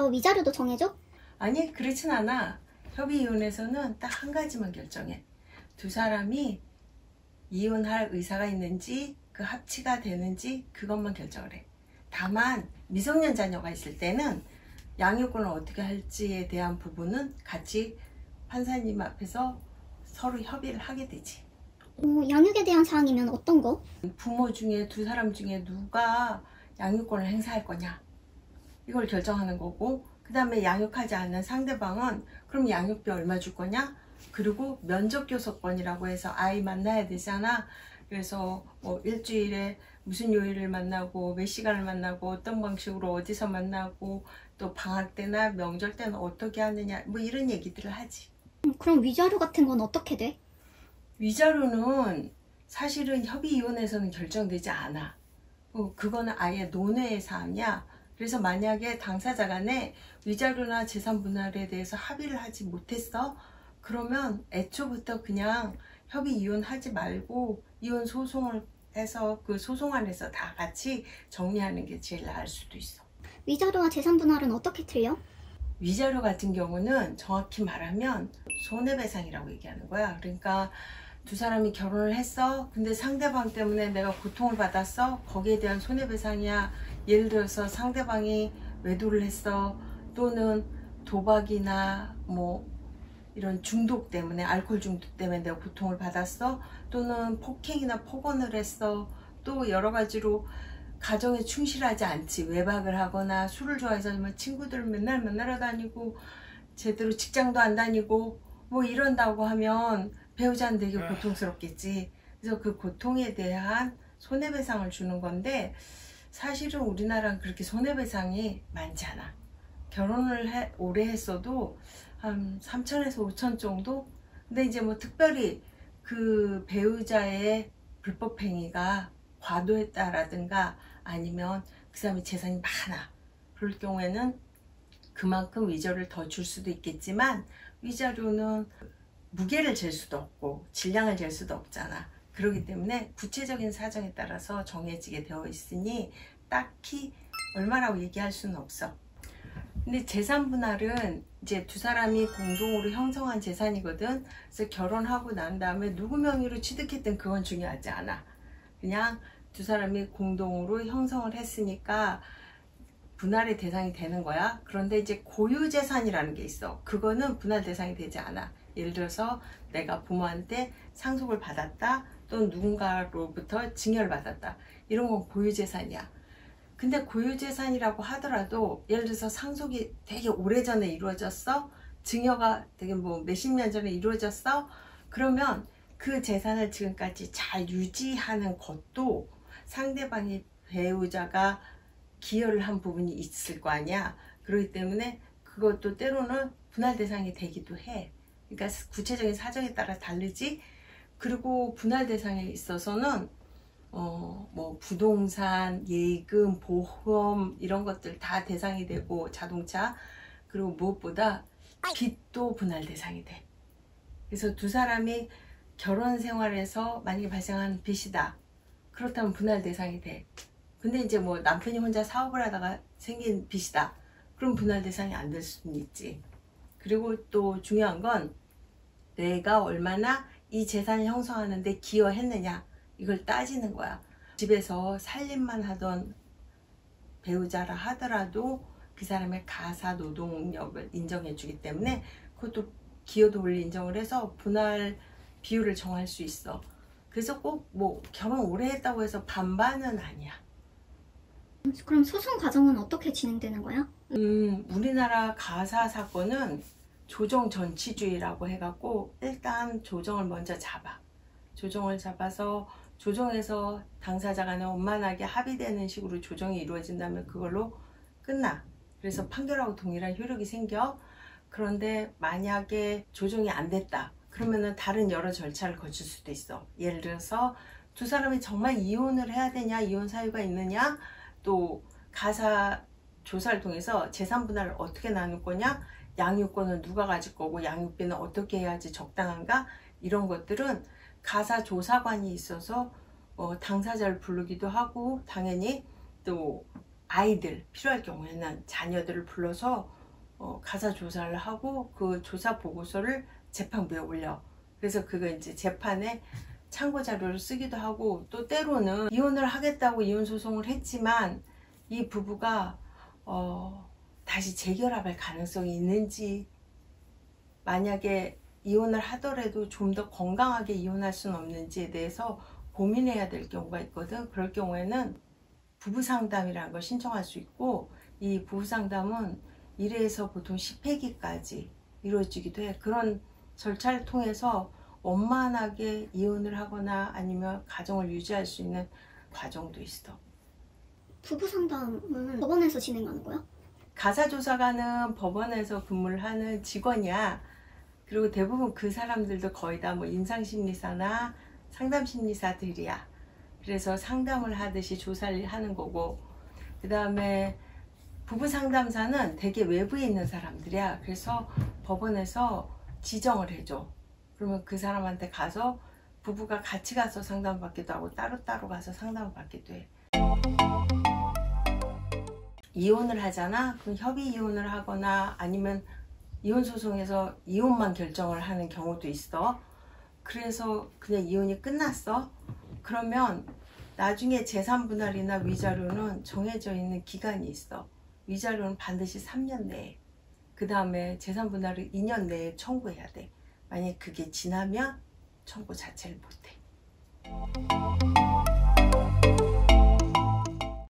협의해서 위자료도 정해줘? 아니, 그렇진 않아. 협의이혼에서는 딱 한 가지만 결정해. 두 사람이 이혼할 의사가 있는지, 그 합치가 되는지 그것만 결정을 해. 다만 미성년 자녀가 있을 때는 양육권을 어떻게 할지에 대한 부분은 같이 판사님 앞에서 서로 협의를 하게 되지. 양육에 대한 사항이면 어떤 거? 부모 중에 두 사람 중에 누가 양육권을 행사할 거냐, 이걸 결정하는 거고, 그 다음에 양육하지 않는 상대방은 그럼 양육비 얼마 줄 거냐, 그리고 면접교섭권이라고 해서 아이 만나야 되잖아. 그래서 뭐 일주일에 무슨 요일을 만나고 몇 시간을 만나고 어떤 방식으로 어디서 만나고 또 방학 때나 명절 때는 어떻게 하느냐, 뭐 이런 얘기들을 하지. 그럼 위자료 같은 건 어떻게 돼? 위자료는 사실은 협의이혼에서는 결정되지 않아. 그거는 아예 논의의 사항이야. 그래서 만약에 당사자 간에 위자료나 재산 분할에 대해서 합의를 하지 못했어, 그러면 애초부터 그냥 협의이혼하지 말고 이혼 소송을 해서 그 소송안에서 다 같이 정리하는 게 제일 나을 수도 있어. 위자료와 재산 분할은 어떻게 틀려? 위자료 같은 경우는 정확히 말하면 손해배상이라고 얘기하는 거야. 그러니까 두 사람이 결혼을 했어. 근데 상대방 때문에 내가 고통을 받았어. 거기에 대한 손해배상이야. 예를 들어서 상대방이 외도를 했어. 또는 도박이나 뭐 이런 중독 때문에, 알코올 중독 때문에 내가 고통을 받았어. 또는 폭행이나 폭언을 했어. 또 여러 가지로 가정에 충실하지 않지. 외박을 하거나 술을 좋아해서 친구들 맨날 만나러 다니고 제대로 직장도 안 다니고 뭐 이런다고 하면 배우자는 되게 고통스럽겠지. 그래서 그 고통에 대한 손해배상을 주는 건데, 사실은 우리나라는 그렇게 손해배상이 많지 않아. 결혼을 오래 했어도 한 3천에서 5천 정도? 근데 이제 뭐 특별히 그 배우자의 불법 행위가 과도했다라든가 아니면 그 사람이 재산이 많아, 그럴 경우에는 그만큼 위자료를 더 줄 수도 있겠지만, 위자료는 무게를 잴 수도 없고 질량을 잴 수도 없잖아. 그렇기 때문에 구체적인 사정에 따라서 정해지게 되어 있으니 딱히 얼마라고 얘기할 수는 없어. 근데 재산 분할은 이제 두 사람이 공동으로 형성한 재산이거든. 그래서 결혼하고 난 다음에 누구 명의로 취득했든 그건 중요하지 않아. 그냥 두 사람이 공동으로 형성을 했으니까 분할의 대상이 되는 거야. 그런데 이제 고유재산이라는 게 있어. 그거는 분할 대상이 되지 않아. 예를 들어서 내가 부모한테 상속을 받았다, 또는 누군가로부터 증여를 받았다, 이런 건 고유재산이야. 근데 고유재산이라고 하더라도 예를 들어서 상속이 되게 오래전에 이루어졌어, 증여가 되게 뭐 몇십 년 전에 이루어졌어, 그러면 그 재산을 지금까지 잘 유지하는 것도 상대방의 배우자가 기여를 한 부분이 있을 거 아니야. 그렇기 때문에 그것도 때로는 분할 대상이 되기도 해. 그러니까 구체적인 사정에 따라 다르지. 그리고 분할 대상에 있어서는 뭐 부동산, 예금, 보험 이런 것들 다 대상이 되고, 자동차, 그리고 무엇보다 빚도 분할 대상이 돼. 그래서 두 사람이 결혼 생활에서 만약에 발생한 빚이다, 그렇다면 분할 대상이 돼. 근데 이제 뭐 남편이 혼자 사업을 하다가 생긴 빚이다, 그럼 분할 대상이 안 될 수는 있지. 그리고 또 중요한 건 내가 얼마나 이 재산을 형성하는데 기여했느냐, 이걸 따지는 거야. 집에서 살림만 하던 배우자라 하더라도 그 사람의 가사 노동력을 인정해 주기 때문에 그것도 기여 도를 인정을 해서 분할 비율을 정할 수 있어. 그래서 꼭 뭐 결혼 오래 했다고 해서 반반은 아니야. 그럼 소송 과정은 어떻게 진행되는 거야? 우리나라 가사 사건은 조정 전치주의라고 해갖고 일단 조정을 먼저 잡아. 조정을 잡아서 조정에서 당사자 간에 원만하게 합의되는 식으로 조정이 이루어진다면 그걸로 끝나. 그래서 판결하고 동일한 효력이 생겨. 그런데 만약에 조정이 안 됐다, 그러면은 다른 여러 절차를 거칠 수도 있어. 예를 들어서 두 사람이 정말 이혼을 해야 되냐, 이혼 사유가 있느냐, 또 가사 조사를 통해서 재산 분할을 어떻게 나눌 거냐, 양육권은 누가 가질 거고 양육비는 어떻게 해야지 적당한가, 이런 것들은 가사 조사관이 있어서 당사자를 부르기도 하고, 당연히 또 아이들 필요할 경우에는 자녀들을 불러서 가사 조사를 하고 그 조사 보고서를 재판부에 올려. 그래서 그거 이제 재판에 참고 자료를 쓰기도 하고, 또 때로는 이혼을 하겠다고 이혼 소송을 했지만 이 부부가 다시 재결합할 가능성이 있는지, 만약에 이혼을 하더라도 좀 더 건강하게 이혼할 수는 없는지에 대해서 고민해야 될 경우가 있거든. 그럴 경우에는 부부상담이라는 걸 신청할 수 있고, 이 부부상담은 1회에서 보통 10회기까지 이루어지기도 해. 그런 절차를 통해서 원만하게 이혼을 하거나 아니면 가정을 유지할 수 있는 과정도 있어. 부부 상담은 법원에서 진행하는 거야? 가사조사관은 법원에서 근무를 하는 직원이야. 그리고 대부분 그 사람들도 거의 다 뭐 임상심리사나 상담심리사들이야. 그래서 상담을 하듯이 조사를 하는 거고, 그 다음에 부부상담사는 되게 외부에 있는 사람들이야. 그래서 법원에서 지정을 해줘. 그러면 그 사람한테 가서 부부가 같이 가서 상담받기도 하고 따로따로 가서 상담을 받기도 해. 이혼을 하잖아? 그럼 협의 이혼을 하거나 아니면 이혼 소송에서 이혼만 결정을 하는 경우도 있어. 그래서 그냥 이혼이 끝났어. 그러면 나중에 재산 분할이나 위자료는 정해져 있는 기간이 있어. 위자료는 반드시 3년 내에, 그 다음에 재산 분할을 2년 내에 청구해야 돼. 만약 그게 지나면 청구 자체를 못해.